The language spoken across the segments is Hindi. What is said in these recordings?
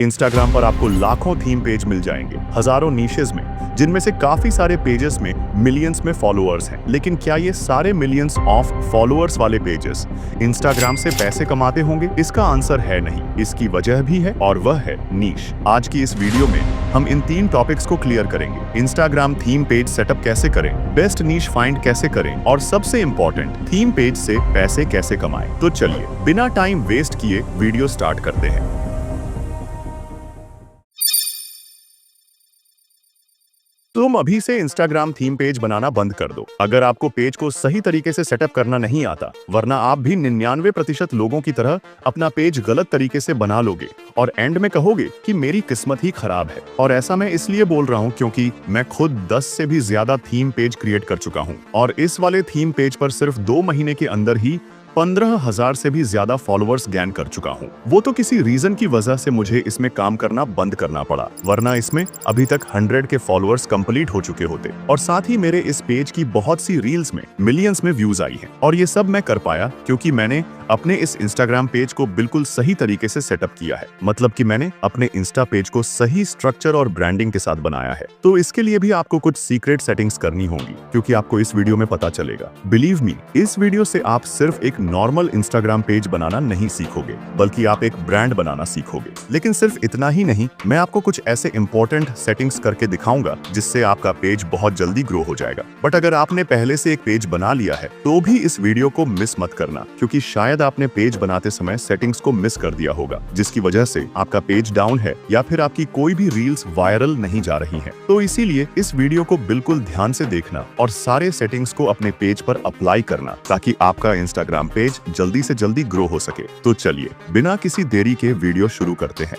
इंस्टाग्राम पर आपको लाखों थीम पेज मिल जाएंगे, हजारों नीशेस में, जिनमें से काफी सारे पेजेस में मिलियंस में फॉलोअर्स हैं। लेकिन क्या ये सारे मिलियंस ऑफ फॉलोअर्स वाले पेजेस इंस्टाग्राम से पैसे कमाते होंगे? इसका आंसर है नहीं। इसकी वजह भी है और वह है नीश। आज की इस वीडियो में हम इन 3 टॉपिक्स को क्लियर करेंगे। इंस्टाग्राम थीम पेज सेटअप कैसे करें, बेस्ट नीश फाइंड कैसे करें और सबसे इंपॉर्टेंट, थीम पेज से पैसे कैसे कमाएं। तो चलिए बिना टाइम वेस्ट किए वीडियो स्टार्ट करते हैं। तुम अभी से इंस्टाग्राम थीम पेज बनाना बंद कर दो अगर आपको पेज को सही तरीके से सेटअप करना नहीं आता, वरना आप भी 99% लोगों की तरह अपना पेज गलत तरीके से बना लोगे और एंड में कहोगे कि मेरी किस्मत ही खराब है। और ऐसा मैं इसलिए बोल रहा हूँ क्योंकि मैं खुद 10 से भी ज्यादा थीम पेज क्रिएट कर चुका हूँ और इस वाले थीम पेज पर सिर्फ 2 महीने के अंदर ही 15,000 से भी ज्यादा फॉलोअर्स गेन कर चुका हूँ। वो तो किसी रीजन की वजह से मुझे इसमें काम करना बंद करना पड़ा, वरना इसमें अभी तक 100 के फॉलोअर्स कंप्लीट हो चुके होते और साथ ही मेरे इस पेज की बहुत सी रील्स में मिलियंस में व्यूज आई हैं। और ये सब मैं कर पाया क्योंकि मैंने अपने इस इंस्टाग्राम पेज को बिल्कुल सही तरीके से सेटअप किया है। मतलब कि मैंने अपने इंस्टा पेज को सही स्ट्रक्चर और ब्रांडिंग के साथ बनाया है। तो इसके लिए भी आपको कुछ सीक्रेट सेटिंग्स करनी होंगी, क्योंकि आपको इस वीडियो में पता चलेगा। बिलीव मी, इस वीडियो से आप सिर्फ एक नॉर्मल इंस्टाग्राम पेज बनाना नहीं सीखोगे, बल्कि आप एक ब्रांड बनाना सीखोगे। लेकिन सिर्फ इतना ही नहीं, मैं आपको कुछ ऐसे इंपॉर्टेंट सेटिंग्स करके दिखाऊंगा जिससे आपका पेज बहुत जल्दी ग्रो हो जाएगा। बट अगर आपने पहले से एक पेज बना लिया है तो भी इस वीडियो को मिस मत करना, क्योंकि शायद आपने पेज बनाते समय सेटिंग्स को मिस कर दिया होगा, जिसकी वजह से आपका पेज डाउन है या फिर आपकी कोई भी रील्स वायरल नहीं जा रही हैं। तो इसीलिए इस वीडियो को बिल्कुल ध्यान से देखना और सारे सेटिंग्स को अपने पेज पर अप्लाई करना, ताकि आपका इंस्टाग्राम पेज जल्दी से जल्दी ग्रो हो सके। तो चलिए बिना किसी देरी के वीडियो शुरू करते हैं।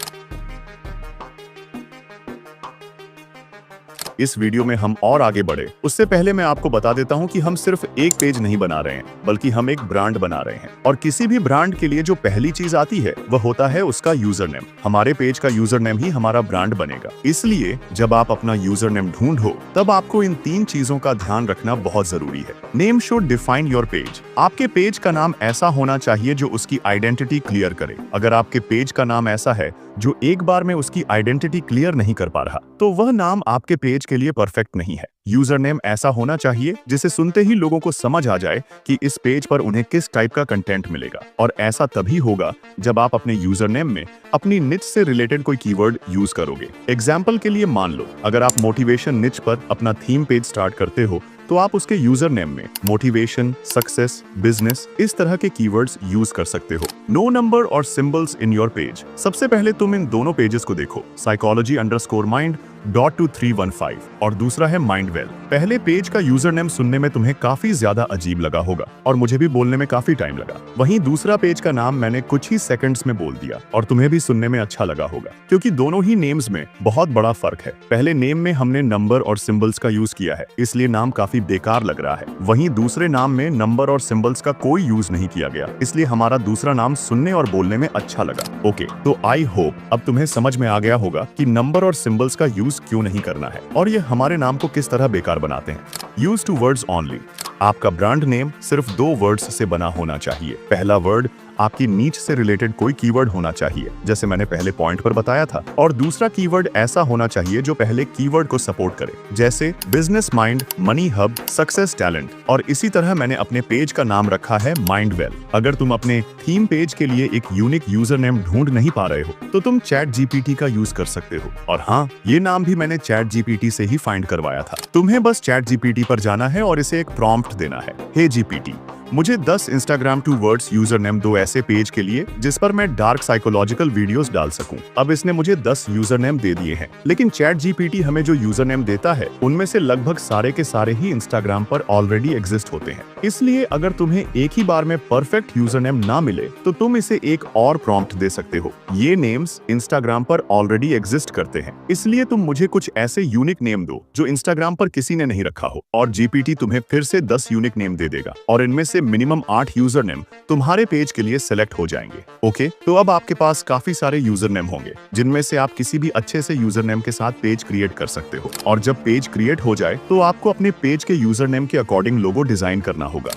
इस वीडियो में हम और आगे बढ़े उससे पहले मैं आपको बता देता हूं कि हम सिर्फ एक पेज नहीं बना रहे हैं, बल्कि हम एक ब्रांड बना रहे हैं। और किसी भी ब्रांड के लिए जो पहली चीज आती है वह होता है उसका यूजर नेम। हमारे पेज का यूजर नेम ही हमारा ब्रांड बनेगा। इसलिए जब आप अपना यूजर नेम ढूंढो तब आपको इन 3 चीजों का ध्यान रखना बहुत जरूरी है। Name should define your page. आपके पेज का नाम ऐसा होना चाहिए जो उसकी आइडेंटिटी क्लियर करे। अगर आपके पेज का नाम ऐसा है जो एक बार में उसकी आइडेंटिटी क्लियर नहीं कर पा रहा, तो वह नाम आपके पेज के लिए परफेक्ट नहीं है। यूजर नेम ऐसा होना चाहिए जिसे सुनते ही लोगों को समझ आ जाए कि इस पेज पर उन्हें किस टाइप का कंटेंट मिलेगा। और ऐसा तभी होगा जब आप अपने यूजर नेम में अपनी निच से रिलेटेड कोई कीवर्ड यूज करोगे। एग्जाम्पल के लिए मान लो, अगर आप मोटिवेशन निच पर अपना थीम पेज स्टार्ट करते हो तो आप उसके यूजर नेम में मोटिवेशन, सक्सेस, बिजनेस इस तरह के कीवर्ड्स यूज कर सकते हो। नो नंबर और सिंबल्स इन योर पेज। सबसे पहले तुम इन दोनों पेजेस को देखो, psychology_mind.2315 और दूसरा है माइंडवेल। पहले पेज का यूजर नेम सुनने में तुम्हें काफी ज्यादा अजीब लगा होगा और मुझे भी बोलने में काफी टाइम लगा। वहीं दूसरा पेज का नाम मैंने कुछ ही सेकंड्स में बोल दिया और तुम्हें भी सुनने में अच्छा लगा होगा, क्योंकि दोनों ही नेम्स में बहुत बड़ा फर्क है। पहले नेम में हमने नंबर और सिंबल्स का यूज किया है, इसलिए नाम काफी बेकार लग रहा है। वहीं दूसरे नाम में नंबर और सिंबल्स का कोई यूज नहीं किया गया, इसलिए हमारा दूसरा नाम सुनने और बोलने में अच्छा लगा। ओके, तो आई होप अब तुम्हें समझ में आ गया होगा कि नंबर और सिंबल्स का यूज क्यों नहीं करना है और ये हमारे नाम को किस तरह बेकार बनाते हैं। Use 2 words only. आपका ब्रांड नेम सिर्फ 2 वर्ड्स से बना होना चाहिए। पहला वर्ड आपकी नीच से रिलेटेड कोई कीवर्ड होना चाहिए, जैसे मैंने पहले पॉइंट पर बताया था, और दूसरा कीवर्ड ऐसा होना चाहिए जो पहले कीवर्ड को सपोर्ट करे, जैसे business mind, money hub, success talent. और इसी तरह मैंने अपने पेज का नाम रखा है माइंडवेल। अगर तुम अपने थीम पेज के लिए एक यूनिक यूजर नेम ढूंढ नहीं पा रहे हो तो तुम चैट जीपीटी का यूज कर सकते हो। और हाँ, ये नाम भी मैंने चैट जीपीटी से ही फाइंड करवाया था। तुम्हें बस चैट जीपीटी पर जाना है और इसे एक प्रॉम्प्ट देना है, हे जीपीटी, मुझे 10 इंस्टाग्राम 2 वर्ड्स यूजर नेम दो ऐसे पेज के लिए जिस पर मैं डार्क साइकोलॉजिकल वीडियोस डाल सकूं। अब इसने मुझे 10 यूजर नेम दे दिए हैं, लेकिन चैट जीपीटी हमें जो यूजर नेम देता है उनमें से लगभग सारे के सारे ही इंस्टाग्राम पर ऑलरेडी एग्जिस्ट होते हैं। इसलिए अगर तुम्हें एक ही बार में परफेक्ट यूजर नेम ना मिले तो तुम इसे एक और प्रॉम्प्ट दे सकते हो। ये नेम्स इंस्टाग्राम पर ऑलरेडी एग्जिस्ट करते हैं, इसलिए तुम मुझे कुछ ऐसे यूनिक नेम दो जो इंस्टाग्राम पर किसी ने नहीं रखा हो, और जीपीटी तुम्हें फिर से 10 यूनिक नेम दे देगा और इनमें से मिनिमम 8 यूजर नेम तुम्हारे पेज के लिए सेलेक्ट हो जाएंगे। ओके, तो अब आपके पास काफी सारे यूजर नेम होंगे जिनमें से आप किसी भी अच्छे से यूजर नेम के साथ पेज क्रिएट कर सकते हो। और जब पेज क्रिएट हो जाए तो आपको अपने पेज के यूजर नेम के अकॉर्डिंग लोगो डिजाइन करना होगा।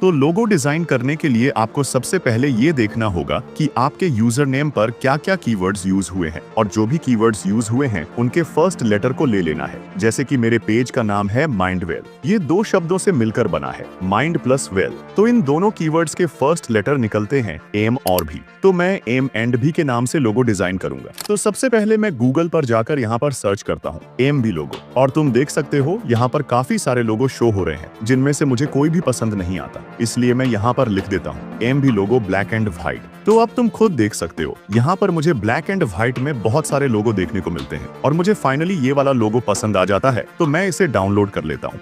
तो लोगो डिजाइन करने के लिए आपको सबसे पहले ये देखना होगा कि आपके यूजर नेम पर क्या क्या कीवर्ड्स यूज हुए हैं, और जो भी कीवर्ड्स यूज हुए हैं उनके फर्स्ट लेटर को ले लेना है। जैसे कि मेरे पेज का नाम है माइंडवेल, ये दो शब्दों से मिलकर बना है, माइंड प्लस वेल। तो इन दोनों कीवर्ड्स के फर्स्ट लेटर निकलते हैं एम और भी। तो मैं एम एंड भी के नाम से लोगो डिजाइन करूंगा। तो सबसे पहले मैं गूगल पर जाकर यहाँ पर सर्च करता हूँ एम भी लोगो, और तुम देख सकते हो यहाँ पर काफी सारे लोगो शो हो रहे हैं, जिनमें से मुझे कोई भी पसंद नहीं आता, इसलिए मैं यहाँ पर लिख देता हूँ एम भी लोगो ब्लैक एंड व्हाइट। तो अब तुम खुद देख सकते हो यहाँ पर मुझे ब्लैक एंड व्हाइट में बहुत सारे लोगो देखने को मिलते हैं, और मुझे फाइनली ये वाला लोगो पसंद आ जाता है, तो मैं इसे डाउनलोड कर लेता हूँ।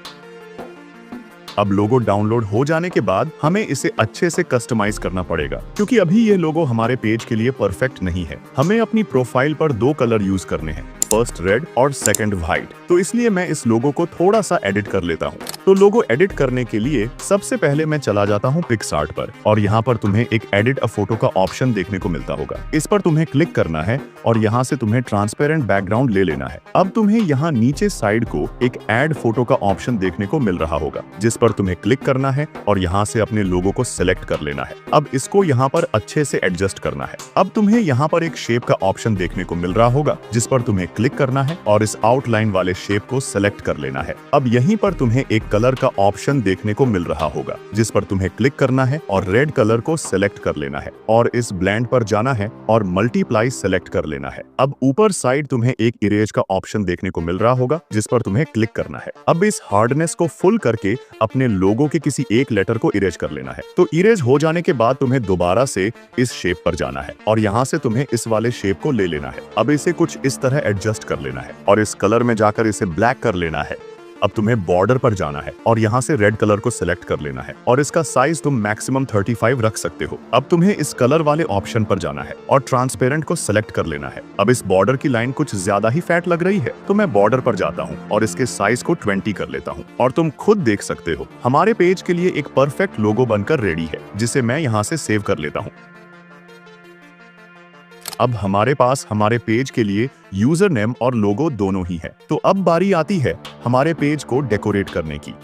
अब लोगो डाउनलोड हो जाने के बाद हमें इसे अच्छे से कस्टमाइज करना पड़ेगा, क्योंकि अभी ये लोगो हमारे पेज के लिए परफेक्ट नहीं है। हमें अपनी प्रोफाइल पर दो कलर यूज करने हैं, फर्स्ट रेड और सेकंड व्हाइट। तो इसलिए मैं इस लोगो को थोड़ा सा एडिट कर लेता हूँ। तो लोगो एडिट करने के लिए सबसे पहले मैं चला जाता हूँ पिक्सआर्ट पर, और यहाँ पर तुम्हें एक एडिट अ फोटो का ऑप्शन देखने को मिलता होगा। इस पर तुम्हें क्लिक करना है और यहाँ से तुम्हें ट्रांसपेरेंट बैकग्राउंड ले लेना है। अब तुम्हें यहाँ नीचे साइड को एक ऐड फोटो का ऑप्शन देखने को मिल रहा होगा, जिस पर तुम्हें क्लिक करना है और यहाँ से अपने लोगो को सिलेक्ट कर लेना है। अब इसको यहाँ पर अच्छे से एडजस्ट करना है। अब तुम्हें यहाँ पर एक शेप का ऑप्शन देखने को मिल रहा होगा, जिस पर तुम्हें क्लिक करना है और इस आउटलाइन वाले शेप को सिलेक्ट कर लेना है। अब यहीं पर तुम्हें एक कलर का ऑप्शन देखने को मिल रहा होगा, जिस पर तुम्हें क्लिक करना है और रेड कलर को सिलेक्ट कर लेना है, और इस ब्लेंड पर जाना है और मल्टीप्लाई सिलेक्ट कर लेना है। अब ऊपर साइड तुम्हें एक इरेज का ऑप्शन देखने को मिल रहा होगा, जिस पर तुम्हें क्लिक करना है। अब इस हार्डनेस को फुल करके अपने लोगो के किसी एक लेटर को इरेज कर लेना है। तो इरेज हो जाने के बाद तुम्हें दोबारा से इस शेप पर जाना है और यहाँ से तुम्हें इस वाले शेप को ले लेना है। अब इसे कुछ इस तरह एडजस्ट कर लेना है और इस कलर में जाकर इसे ब्लैक कर लेना है। अब तुम्हें बॉर्डर पर जाना है और यहाँ से रेड कलर को सिलेक्ट कर लेना है, और इसका साइज तुम मैक्सिमम 35 रख सकते हो। अब तुम्हें इस कलर वाले ऑप्शन पर जाना है और ट्रांसपेरेंट को सिलेक्ट कर लेना है। अब इस बॉर्डर की लाइन कुछ ज्यादा ही फैट लग रही है, तो मैं बॉर्डर पर जाता हूँ और इसके साइज को 20 कर लेता हूँ, और तुम खुद देख सकते हो हमारे पेज के लिए एक परफेक्ट लोगो बनकर रेडी है, जिसे मैं यहाँ से सेव कर लेता हूँ। अब हमारे पास हमारे पेज के लिए यूजर नेम और लोगो दोनों ही है। तो अब बारी आती है हमारे पेज को डेकोरेट करने की।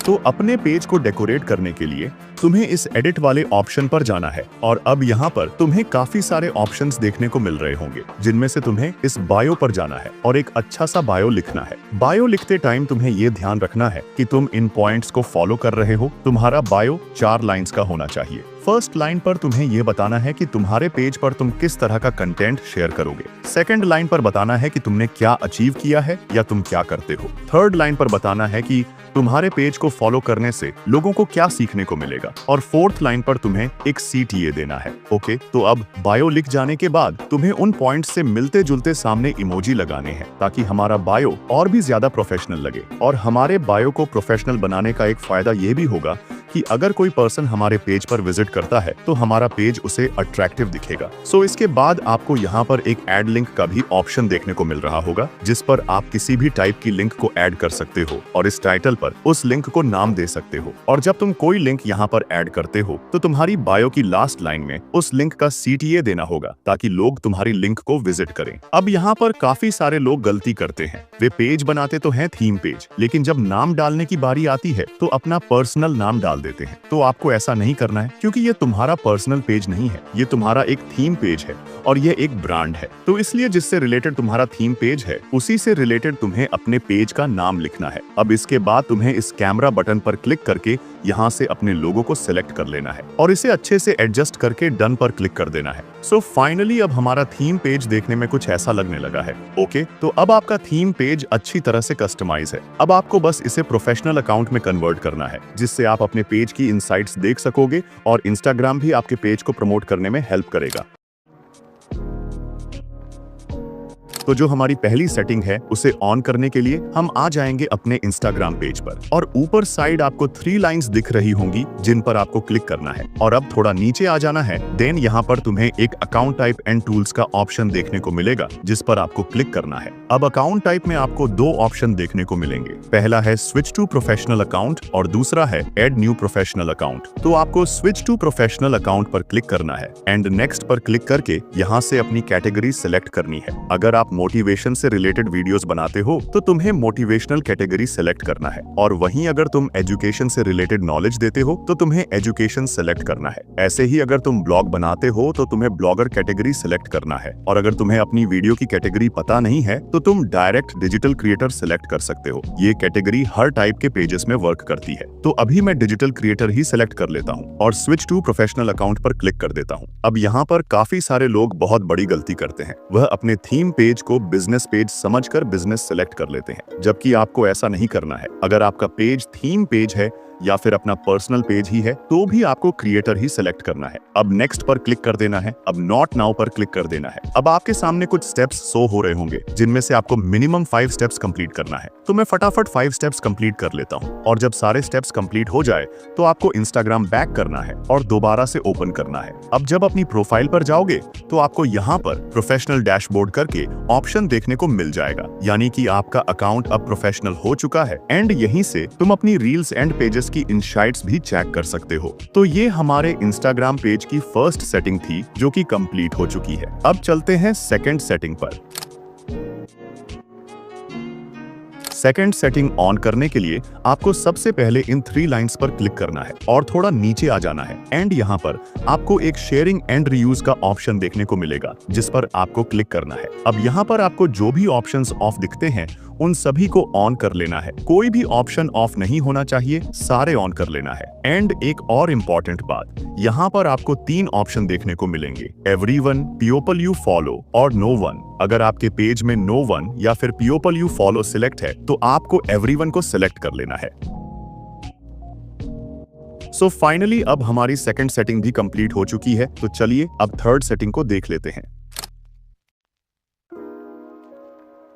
तो अपने पेज को डेकोरेट करने के लिए तुम्हें इस एडिट वाले ऑप्शन पर जाना है, और अब यहाँ पर तुम्हें काफी सारे ऑप्शंस देखने को मिल रहे होंगे, जिनमें से तुम्हें इस बायो पर जाना है और एक अच्छा सा बायो लिखना है। बायो लिखते टाइम तुम्हें ये ध्यान रखना है कि तुम इन पॉइंट्स को फॉलो कर रहे हो। तुम्हारा बायो 4 लाइंस का होना चाहिए। फर्स्ट लाइन पर तुम्हें ये बताना है कि तुम्हारे पेज पर तुम किस तरह का कंटेंट शेयर करोगे। सेकंड लाइन पर बताना है कि तुमने क्या अचीव किया है या तुम क्या करते हो। थर्ड लाइन पर बताना है कि तुम्हारे पेज को फॉलो करने से लोगों को क्या सीखने को मिलेगा, और फोर्थ लाइन पर तुम्हें एक CTA देना है। ओके, तो अब बायो लिख जाने के बाद तुम्हें उन पॉइंट्स से मिलते जुलते सामने इमोजी लगाने हैं, ताकि हमारा बायो और भी ज्यादा प्रोफेशनल लगे। और हमारे बायो को प्रोफेशनल बनाने का एक फायदा ये भी होगा कि अगर कोई पर्सन हमारे पेज पर विजिट करता है तो हमारा पेज उसे अट्रैक्टिव दिखेगा। सो इसके बाद आपको यहाँ पर एक ऐड लिंक का भी ऑप्शन देखने को मिल रहा होगा, जिस पर आप किसी भी टाइप की लिंक को ऐड कर सकते हो और इस टाइटल पर उस लिंक को नाम दे सकते हो। और जब तुम कोई लिंक यहाँ पर ऐड करते हो तो तुम्हारी बायो की लास्ट लाइन में उस लिंक का CTA देना होगा, ताकि लोग तुम्हारी लिंक को विजिट करें। अब यहाँ पर काफी सारे लोग गलती करते हैं। वे पेज बनाते तो हैं थीम पेज, लेकिन जब नाम डालने की बारी आती है तो अपना पर्सनल नाम डाल देते हैं। तो आपको ऐसा नहीं करना है, क्योंकि ये तुम्हारा पर्सनल पेज नहीं है, ये तुम्हारा एक थीम पेज है और ये एक ब्रांड है। तो इसलिए जिससे रिलेटेड तुम्हारा थीम पेज है, उसी से रिलेटेड तुम्हें अपने पेज का नाम लिखना है। अब इसके बाद तुम्हें इस कैमरा बटन पर क्लिक करके यहाँ से अपने लोगो को सिलेक्ट कर लेना है और इसे अच्छे से एडजस्ट करके डन पर क्लिक कर देना है। सो फाइनली अब हमारा थीम पेज देखने में कुछ ऐसा लगने लगा है। ओके, तो अब आपका थीम पेज अच्छी तरह से कस्टमाइज है। अब आपको बस इसे प्रोफेशनल अकाउंट में कन्वर्ट करना है, जिससे आप अपने पेज की इनसाइट्स देख सकोगे और इंस्टाग्राम भी आपके पेज को प्रमोट करने में हेल्प करेगा। तो जो हमारी पहली सेटिंग है उसे ऑन करने के लिए हम आ जाएंगे अपने इंस्टाग्राम पेज पर, और ऊपर साइड आपको 3 लाइंस दिख रही होंगी जिन पर आपको क्लिक करना है, और अब थोड़ा नीचे आ जाना है। देन यहाँ पर तुम्हें एक अकाउंट टाइप एंड टूल्स का ऑप्शन देखने को मिलेगा, जिस पर आपको क्लिक करना है। अब अकाउंट टाइप में आपको 2 ऑप्शन देखने को मिलेंगे। पहला है स्विच टू प्रोफेशनल अकाउंट और दूसरा है एड न्यू प्रोफेशनल अकाउंट। तो आपको स्विच टू प्रोफेशनल अकाउंट पर क्लिक करना है एंड नेक्स्ट पर क्लिक करके यहाँ से अपनी कैटेगरी सिलेक्ट करनी है। अगर आप मोटिवेशन से रिलेटेड वीडियोस बनाते हो तो तुम्हें मोटिवेशनल कैटेगरी सेलेक्ट करना है, और वहीं अगर तुम एजुकेशन से रिलेटेड नॉलेज देते हो तो तुम्हें एजुकेशन सेलेक्ट करना है। ऐसे ही अगर तुम ब्लॉग बनाते हो तो तुम्हें ब्लॉगर कैटेगरी सेलेक्ट करना है, और अगर तुम्हें अपनी वीडियो की कैटेगरी पता नहीं है तो तुम डायरेक्ट डिजिटल क्रिएटर सेलेक्ट कर सकते हो। ये कैटेगरी हर टाइप के पेजेस में वर्क करती है। तो अभी मैं डिजिटल क्रिएटर ही सेलेक्ट कर लेता हूँ और स्विच टू प्रोफेशनल अकाउंट पर क्लिक कर देता हूँ। अब यहाँ पर काफी सारे लोग बहुत बड़ी गलती करते हैं, वह अपने थीम पेज को बिजनेस पेज समझकर बिजनेस सेलेक्ट कर लेते हैं, जबकि आपको ऐसा नहीं करना है। अगर आपका पेज थीम पेज है या फिर अपना पर्सनल पेज ही है तो भी आपको क्रिएटर ही सिलेक्ट करना है। अब नेक्स्ट पर क्लिक कर देना है, अब नॉट नाउ पर क्लिक कर देना है। अब आपके सामने कुछ स्टेप्स शो हो रहे होंगे जिनमें से आपको मिनिमम 5 स्टेप्स कंप्लीट करना है। तो मैं फटाफट 5 स्टेप्स कंप्लीट कर लेता हूं, और जब सारे स्टेप्स कंप्लीट हो जाए तो आपको इंस्टाग्राम बैक करना है और दोबारा से ओपन करना है। अब जब अपनी प्रोफाइल पर जाओगे तो आपको यहाँ पर प्रोफेशनल डैशबोर्ड करके ऑप्शन देखने को मिल जाएगा, यानी कि आपका अकाउंट अब प्रोफेशनल हो चुका है। एंड यहीं से तुम अपनी रील्स एंड पेजेस की इनसाइट्स भी चेक कर सकते हो। तो ये हमारे इंस्टाग्राम पेज की फर्स्ट सेटिंग थी जो कि कंप्लीट हो चुकी है। अब चलते हैं सेकंड सेटिंग पर। सेकंड सेटिंग ऑन करने के लिए आपको सबसे पहले इन 3 लाइंस पर क्लिक करना है और थोड़ा नीचे आ जाना है। एंड यहाँ पर आपको एक शेयरिंग एंड रीयूज का ऑप्शन देखने को मिलेगा जिस पर आपको क्लिक करना है। अब यहाँ पर आपको जो भी ऑप्शंस ऑफ दिखते हैं उन सभी को ऑन कर लेना है। कोई भी ऑप्शन ऑफ नहीं होना चाहिए, सारे ऑन कर लेना है। एंड एक और इम्पोर्टेंट बात, यहाँ पर आपको 3 ऑप्शन देखने को मिलेंगे, एवरीवन, पीपल यू फॉलो और नो वन। अगर आपके पेज में नो वन या फिर पीपल यू फॉलो सिलेक्ट है तो आपको एवरीवन को सिलेक्ट कर लेना है। सो फाइनली अब हमारी सेकंड सेटिंग भी कंप्लीट हो चुकी है। तो चलिए अब थर्ड सेटिंग को देख लेते हैं।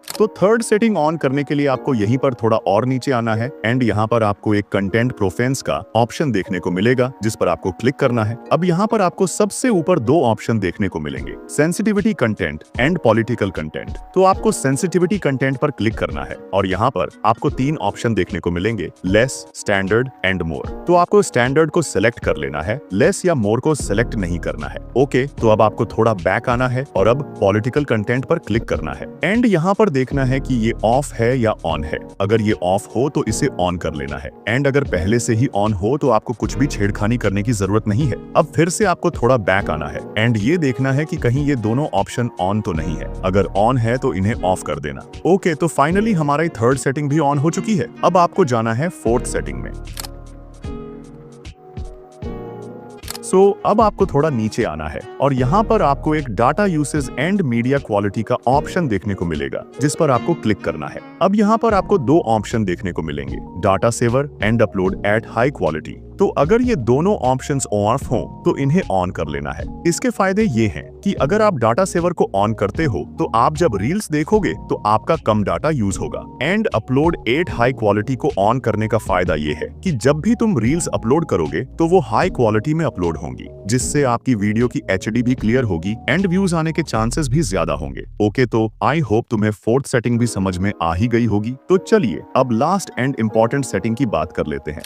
तो थर्ड सेटिंग ऑन करने के लिए आपको यहीं पर थोड़ा और नीचे आना है। एंड यहाँ पर आपको एक कंटेंट प्रोफेंस का ऑप्शन देखने को मिलेगा जिस पर आपको क्लिक करना है। अब यहाँ पर आपको सबसे ऊपर 2 ऑप्शन देखने को मिलेंगे, sensitivity content and political content. तो आपको सेंसिटिविटी कंटेंट पर क्लिक करना है और यहाँ पर आपको 3 ऑप्शन देखने को मिलेंगे, लेस, स्टैंडर्ड एंड मोर। तो आपको स्टैंडर्ड को सिलेक्ट कर लेना है, लेस या मोर को सिलेक्ट नहीं करना है। ओके, तो अब आपको थोड़ा बैक आना है और अब पॉलिटिकल कंटेंट पर क्लिक करना है। एंड यहाँ पर देखना है कि ये ऑफ है या ऑन है। अगर ये ऑफ हो तो इसे ऑन कर लेना है। एंड अगर पहले से ही ऑन हो तो आपको कुछ भी छेड़खानी करने की जरूरत नहीं है। अब फिर से आपको थोड़ा बैक आना है एंड ये देखना है कि कहीं ये दोनों ऑप्शन ऑन तो नहीं है। अगर ऑन है तो इन्हें ऑफ कर देना। ओके, तो फाइनली हमारी थर्ड सेटिंग भी ऑन हो चुकी है। अब आपको जाना है फोर्थ सेटिंग में। सो अब आपको थोड़ा नीचे आना है और यहाँ पर आपको एक data usage and media quality का ऑप्शन देखने को मिलेगा जिस पर आपको क्लिक करना है। अब यहाँ पर आपको 2 ऑप्शन देखने को मिलेंगे, data saver and upload at high quality. तो अगर ये दोनों ऑप्शंस ऑफ हों तो इन्हें ऑन कर लेना है। इसके फायदे ये हैं कि अगर आप डाटा सेवर को ऑन करते हो तो आप जब रील्स देखोगे तो आपका कम डाटा यूज होगा। And upload at high quality को ऑन करने का फायदा ये है कि जब भी तुम रील्स अपलोड करोगे तो वो हाई क्वालिटी में अपलोड होंगी, जिससे आपकी वीडियो की HD भी क्लियर होगी एंड व्यूज आने के चांसेस भी ज्यादा होंगे। ओके, तो आई होप तुम्हें फोर्थ सेटिंग भी समझ में आ ही गई होगी। तो चलिए अब लास्ट एंड इम्पोर्टेंट सेटिंग की बात कर लेते हैं।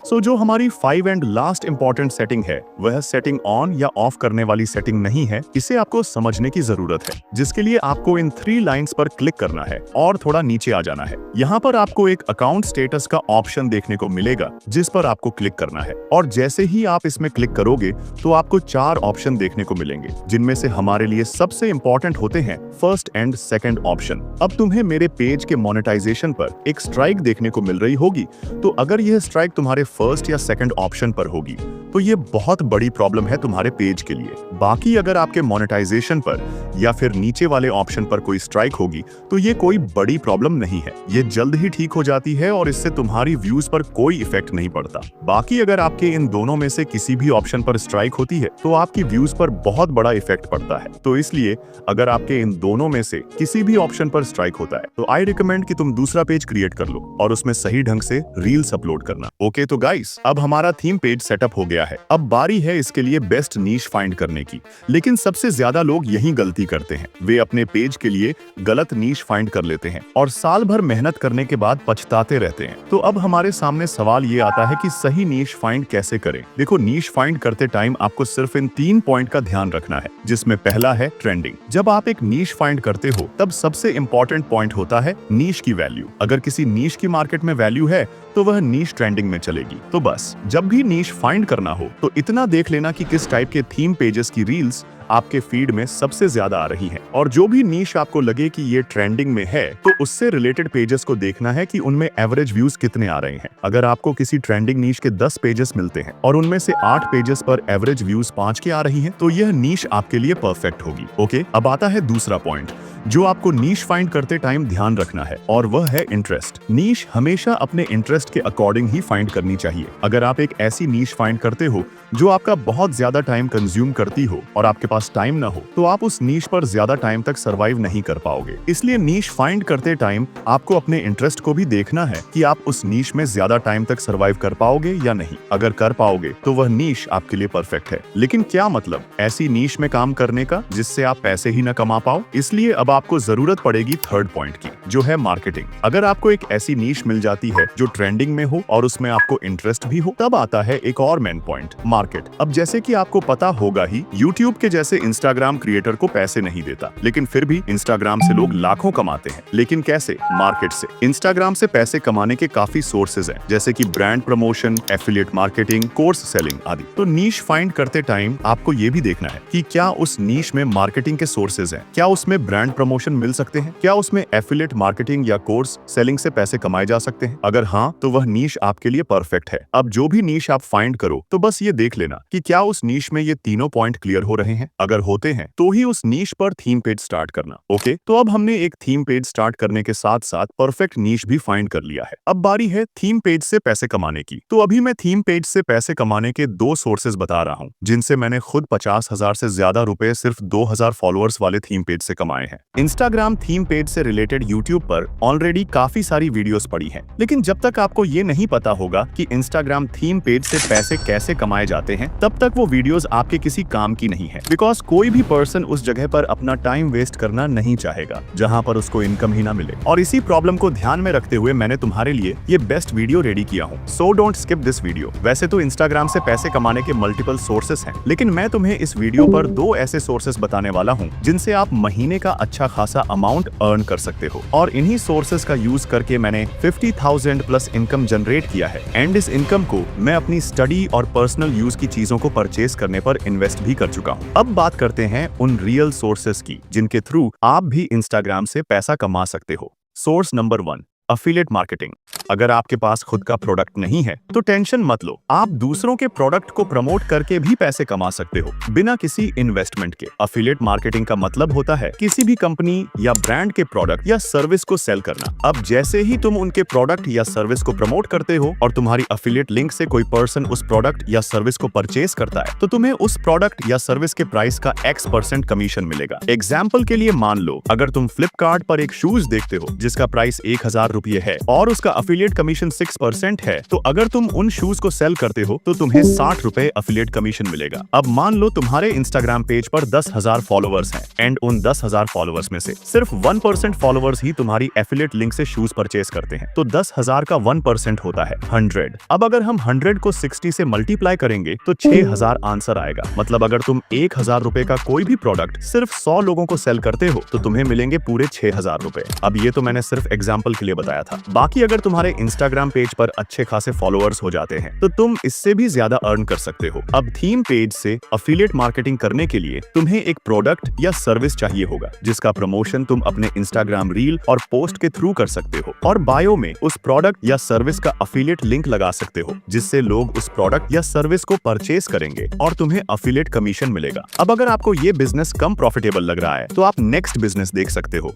सो जो हमारी 5 एंड लास्ट इंपॉर्टेंट सेटिंग है वह सेटिंग ऑन या ऑफ करने वाली सेटिंग नहीं है। इसे आपको समझने की जरूरत है, जिसके लिए आपको इन 3 लाइंस पर क्लिक करना है और थोड़ा नीचे आ जाना है। यहाँ पर आपको एक अकाउंट स्टेटस का ऑप्शन देखने को मिलेगा जिस पर आपको क्लिक करना है और जैसे ही आप इसमें क्लिक करोगे तो आपको 4 ऑप्शन देखने को मिलेंगे, जिनमें से हमारे लिए सबसे इंपॉर्टेंट होते हैं फर्स्ट एंड सेकंड ऑप्शन। अब तुम्हें मेरे पेज के मोनेटाइजेशन पर एक स्ट्राइक देखने को मिल रही होगी, तो अगर यह स्ट्राइक तुम्हारे फर्स्ट या सेकंड ऑप्शन पर होगी तो ये बहुत बड़ी प्रॉब्लम है तुम्हारे पेज के लिए। बाकी अगर आपके मोनेटाइजेशन पर या फिर नीचे वाले ऑप्शन पर कोई स्ट्राइक होगी तो ये कोई बड़ी प्रॉब्लम नहीं है, ये जल्द ही ठीक हो जाती है और इससे तुम्हारी व्यूज पर कोई इफेक्ट नहीं पड़ता। बाकी अगर आपके इन दोनों में से किसी भी ऑप्शन पर स्ट्राइक होती है तो आपकी व्यूज पर बहुत बड़ा इफेक्ट पड़ता है। तो इसलिए अगर आपके इन दोनों में से किसी भी ऑप्शन पर स्ट्राइक होता है तो आई रिकमेंड कि तुम दूसरा पेज क्रिएट कर लो और उसमें सही ढंग से रील्स अपलोड करना। ओके, तो गाइस अब हमारा थीम पेज सेटअप हो गया है। अब बारी है इसके लिए बेस्ट नीश फाइंड करने की, लेकिन सबसे ज्यादा लोग यही गलती गलती करते हैं, वे अपने पेज के लिए गलत नीश फाइंड कर लेते हैं और साल भर मेहनत करने के बाद पछताते रहते हैं। तो अब हमारे सामने सवाल ये आता है कि सही नीश फाइंड कैसे करें। देखो, नीश फाइंड करते टाइम आपको सिर्फ इन 3 पॉइंट का ध्यान रखना है, जिसमें पहला है ट्रेंडिंग। जब आप एक नीश फाइंड करते हो तब सबसे इंपॉर्टेंट पॉइंट होता है नीश की वैल्यू। अगर किसी नीश की मार्केट में वैल्यू है तो वह नीश ट्रेंडिंग में चलेगी। तो बस जब भी नीश फाइंड करना हो तो इतना देख लेना कि किस टाइप के थीम पेजेस की रील्स आपके फीड में सबसे ज्यादा आ रही हैं, और जो भी नीश आपको लगे कि ये ट्रेंडिंग में है तो उससे रिलेटेड पेजेस को देखना है कि उनमें एवरेज व्यूज कितने आ रहे हैं। अगर आपको किसी ट्रेंडिंग नीश के 10 पेजेस मिलते हैं और उनमें से 8 पेजेस पर एवरेज व्यूज 5 के आ रही हैं, तो यह नीश आपके लिए परफेक्ट होगी। ओके, अब आता है दूसरा पॉइंट जो आपको नीश फाइंड करते टाइम ध्यान रखना है, और वह है इंटरेस्ट। नीश हमेशा अपने इंटरेस्ट के अकॉर्डिंग ही फाइंड करनी चाहिए। अगर आप एक ऐसी नीश फाइंड करते हो जो आपका बहुत ज्यादा टाइम कंज्यूम करती हो और आपके पास टाइम ना हो, तो आप उस नीश पर ज्यादा टाइम तक सरवाइव नहीं कर पाओगे। इसलिए नीश फाइंड करते टाइम आपको अपने इंटरेस्ट को भी देखना है कि आप उस नीश में ज्यादा टाइम तक सरवाइव कर पाओगे या नहीं। अगर कर पाओगे तो वह नीश आपके लिए परफेक्ट है। लेकिन क्या मतलब ऐसी नीश में काम करने का जिससे आप पैसे ही न कमा पाओ? इसलिए अब आपको जरूरत पड़ेगी थर्ड पॉइंट की, जो है मार्केटिंग। अगर आपको एक ऐसी नीश मिल जाती है जो ट्रेंडिंग में हो और उसमें आपको इंटरेस्ट भी हो, तब आता है एक और मेन पॉइंट, मार्केट। अब जैसे कि आपको पता होगा ही, यूट्यूब के जैसे इंस्टाग्राम क्रिएटर को पैसे नहीं देता, लेकिन फिर भी इंस्टाग्राम से लोग लाखों कमाते हैं। लेकिन कैसे? मार्केट से। इंस्टाग्राम से पैसे कमाने के काफी सोर्सेज हैं, जैसे कि brand promotion, affiliate marketing, course selling आदि। तो नीश फाइंड करते टाइम आपको ये भी देखना है कि क्या उस नीश में मार्केटिंग के सोर्सेज हैं, क्या उसमें ब्रांड प्रमोशन मिल सकते हैं, क्या उसमें एफिलिएट मार्केटिंग या कोर्स सेलिंग से पैसे कमाए जा सकते हैं। अगर हाँ, तो वह नीश आपके लिए परफेक्ट है। अब जो भी नीश आप फाइंड करो तो बस ये देख लेना कि क्या उस नीश में ये तीनों पॉइंट क्लियर हो रहे हैं। अगर होते हैं तो ही उस नीश पर थीम पेज स्टार्ट करना। ओके, तो अब हमने एक थीम पेज स्टार्ट करने के साथ साथ परफेक्ट नीश भी फाइंड कर लिया है। अब बारी है थीम पेज से पैसे कमाने की। तो अभी मैं थीम पेज से पैसे कमाने के 2 सोर्सेज बता रहा हूँ, जिनसे मैंने खुद 50,000 से ज्यादा रुपए सिर्फ 2000 फॉलोअर्स वाले थीम पेज से कमाए हैं। इंस्टाग्राम थीम पेज से रिलेटेड यूट्यूब पर ऑलरेडी काफी सारी वीडियोस पड़ी हैं, लेकिन जब तक आपको ये नहीं पता होगा कि इंस्टाग्राम थीम पेज से पैसे कैसे कमाए जाते हैं, तब तक वो वीडियोस आपके किसी काम की नहीं है। बिकॉज कोई भी पर्सन उस जगह पर अपना टाइम वेस्ट करना नहीं चाहेगा जहां पर उसको इनकम ही ना मिले। और इसी प्रॉब्लम को ध्यान में रखते हुए मैंने तुम्हारे लिए ये बेस्ट वीडियो रेडी किया हूँ। So don't skip this video. वैसे तो इंस्टाग्राम से पैसे कमाने के मल्टीपल सोर्सेस हैं, लेकिन मैं तुम्हें इस वीडियो पर 2 ऐसे सोर्सेस बताने वाला हूँ जिनसे आप महीने का अच्छा खासा अमाउंट अर्न कर सकते हो। और इन्हीं सोर्सेस का यूज करके मैंने 50,000 प्लस इनकम जनरेट किया है, एंड इस इनकम को मैं अपनी स्टडी और पर्सनल यूज की चीजों को परचेज करने पर इन्वेस्ट भी कर चुका हूँ। अब बात करते हैं उन रियल सोर्सेस की जिनके थ्रू आप भी इंस्टाग्राम से पैसा कमा सकते हो। Source number 1, affiliate marketing. अगर आपके पास खुद का प्रोडक्ट नहीं है तो टेंशन मत लो, आप दूसरों के प्रोडक्ट को प्रमोट करके भी पैसे कमा सकते हो बिना किसी इन्वेस्टमेंट के। एफिलिएट मार्केटिंग का मतलब होता है किसी भी कंपनी या ब्रांड के प्रोडक्ट या सर्विस को सेल करना। अब जैसे ही तुम उनके प्रोडक्ट या सर्विस को प्रमोट करते हो और तुम्हारी एफिलिएट लिंक से कोई पर्सन उस प्रोडक्ट या सर्विस को परचेज करता है, तो तुम्हें उस प्रोडक्ट या सर्विस के प्राइस का X% कमीशन मिलेगा। एग्जाम्पल के लिए मान लो, अगर तुम फ्लिपकार्ट पर एक शूज देखते हो जिसका प्राइस 1000 रुपये है और उसका एफिलिएट कमीशन 6% है, तो अगर तुम उन शूज को सेल करते हो तो तुम्हें 60 रुपए एफिलिएट कमीशन मिलेगा। अब मान लो तुम्हारे इंस्टाग्राम पेज पर 10,000 फॉलोअर्स हैं, एंड उन 10,000 फॉलोअर्स में से सिर्फ 1% फॉलोअर्स ही तुम्हारी एफिलिएट लिंक से शूज परचेज करते हैं, तो 10,000 का 1% होता है 100। अब अगर हम 100 को 60 से मल्टीप्लाई करेंगे तो 6,000 आंसर आएगा। मतलब अगर तुम 1,000 रुपए का कोई भी प्रोडक्ट सिर्फ 100 लोगों को सेल करते हो तो तुम्हें मिलेंगे पूरे 6,000 रुपए। अब ये तो मैंने सिर्फ एग्जाम्पल के लिए बताया था। बाकी अगर तुम्हारे इंस्टाग्राम पेज पर अच्छे खासे फॉलोअर्स हो जाते हैं तो तुम इससे भी ज्यादा अर्न कर सकते हो। अब थीम पेज से एफिलिएट मार्केटिंग करने के लिए तुम्हें एक प्रोडक्ट या सर्विस चाहिए होगा जिसका प्रमोशन तुम अपने इंस्टाग्राम रील और पोस्ट के थ्रू कर सकते हो, और बायो में उस प्रोडक्ट या सर्विस का एफिलिएट लिंक लगा सकते हो जिससे लोग उस प्रोडक्ट या सर्विस को परचेज करेंगे और तुम्हें एफिलिएट कमीशन मिलेगा। अब अगर आपको ये बिजनेस कम प्रॉफिटेबल लग रहा है तो आप नेक्स्ट बिजनेस देख सकते हो।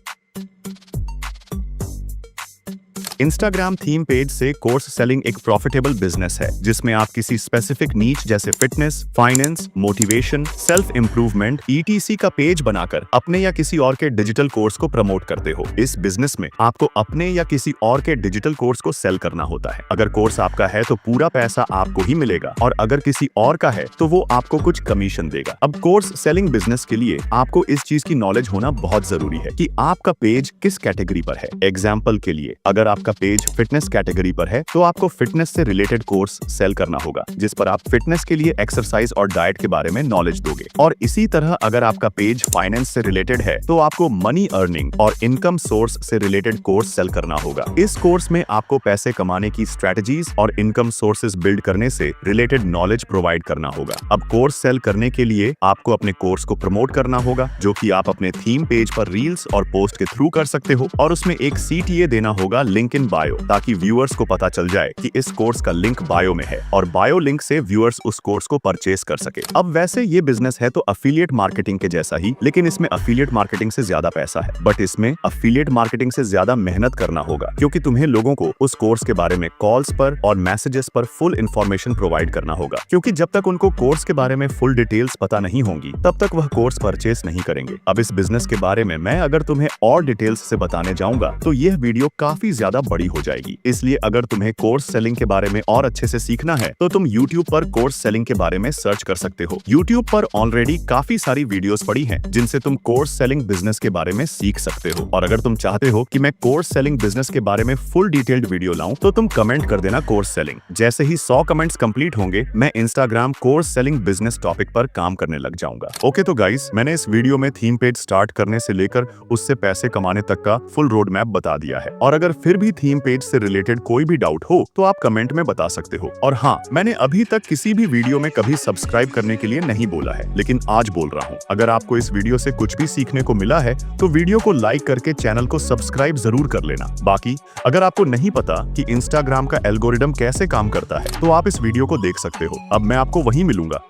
इंस्टाग्राम थीम पेज से कोर्स सेलिंग एक प्रॉफिटेबल बिजनेस है जिसमें आप किसी स्पेसिफिक नीच जैसे fitness, finance, motivation, self improvement ETC का पेज बनाकर अपने या किसी और के डिजिटल कोर्स को प्रमोट करते हो। इस बिजनेस में आपको अपने या किसी और के डिजिटल कोर्स को सेल करना होता है। अगर कोर्स आपका है तो पूरा पैसा आपको ही मिलेगा और अगर किसी और का है तो वो आपको कुछ कमीशन देगा। अब कोर्स सेलिंग बिजनेस के लिए आपको इस चीज की नॉलेज होना बहुत जरूरी है कि आपका पेज किस कैटेगरी पर है। एग्जाम्पल के लिए, अगर आपका पेज फिटनेस कैटेगरी पर है तो आपको फिटनेस से रिलेटेड कोर्स सेल करना होगा जिस पर आप फिटनेस के लिए एक्सरसाइज और डाइट के बारे में नॉलेज दोगे। और इसी तरह अगर आपका पेज फाइनेंस से रिलेटेड है तो आपको मनी अर्निंग और इनकम सोर्स से रिलेटेड कोर्स सेल करना होगा। इस कोर्स में आपको पैसे कमाने की स्ट्रेटजीज और इनकम सोर्सेज बिल्ड करने से रिलेटेड नॉलेज प्रोवाइड करना होगा। अब कोर्स सेल करने के लिए आपको अपने कोर्स को प्रमोट करना होगा जो कि आप अपने थीम पेज पर रील्स और पोस्ट के थ्रू कर सकते हो और उसमें एक CTA देना होगा, लिंक इन बायो, ताकि व्यूअर्स को पता चल जाए कि इस कोर्स का लिंक बायो में है और बायो लिंक से व्यूअर्स उस कोर्स को परचेस कर सके। अब वैसे ये बिजनेस है तो अफिलिएट मार्केटिंग के जैसा ही, लेकिन इसमें अफिलिएट मार्केटिंग से ज्यादा पैसा है। बट इसमें अफिलिएट मार्केटिंग से ज्यादा मेहनत करना होगा क्योंकि तुम्हें लोगों को उस कोर्स के बारे में कॉल्स पर और मैसेजेस पर फुल इंफॉर्मेशन प्रोवाइड करना होगा, क्योंकि जब तक उनको कोर्स के बारे में फुल डिटेल्स पता नहीं होंगी तब तक वह कोर्स परचेस नहीं करेंगे। अब इस बिजनेस के बारे में मैं अगर तुम्हें और डिटेल्स से बताने जाऊंगा तो यह वीडियो काफी ज्यादा बड़ी हो जाएगी। इसलिए अगर तुम्हें कोर्स सेलिंग के बारे में और अच्छे से सीखना है तो तुम YouTube पर कोर्स सेलिंग के बारे में सर्च कर सकते हो। YouTube पर ऑलरेडी काफी सारी वीडियोस पड़ी हैं जिनसे तुम कोर्स सेलिंग बिजनेस के बारे में सीख सकते हो। और अगर तुम चाहते हो कि मैं कोर्स सेलिंग बिजनेस के बारे में फुल डिटेल्ड वीडियो लाऊं तो तुम कमेंट कर देना कोर्स सेलिंग। जैसे ही 100 कमेंट्स कंप्लीट होंगे मैं Instagram course selling business topic पर काम करने लग जाऊंगा। ओके तो गाइस, मैंने इस वीडियो में थीम पेज स्टार्ट करने से लेकर उससे पैसे कमाने तक का फुल रोड मैप बता दिया है और अगर फिर भी थीम पेज से रिलेटेड कोई भी डाउट हो तो आप कमेंट में बता सकते हो। और हाँ, मैंने अभी तक किसी भी वीडियो में कभी सब्सक्राइब करने के लिए नहीं बोला है, लेकिन आज बोल रहा हूँ। अगर आपको इस वीडियो से कुछ भी सीखने को मिला है तो वीडियो को लाइक करके चैनल को सब्सक्राइब जरूर कर लेना। बाकी अगर आपको नहीं पता कि इंस्टाग्राम का एल्गोरिदम कैसे काम करता है तो आप इस वीडियो को देख सकते हो। अब मैं आपको वहीं मिलूंगा।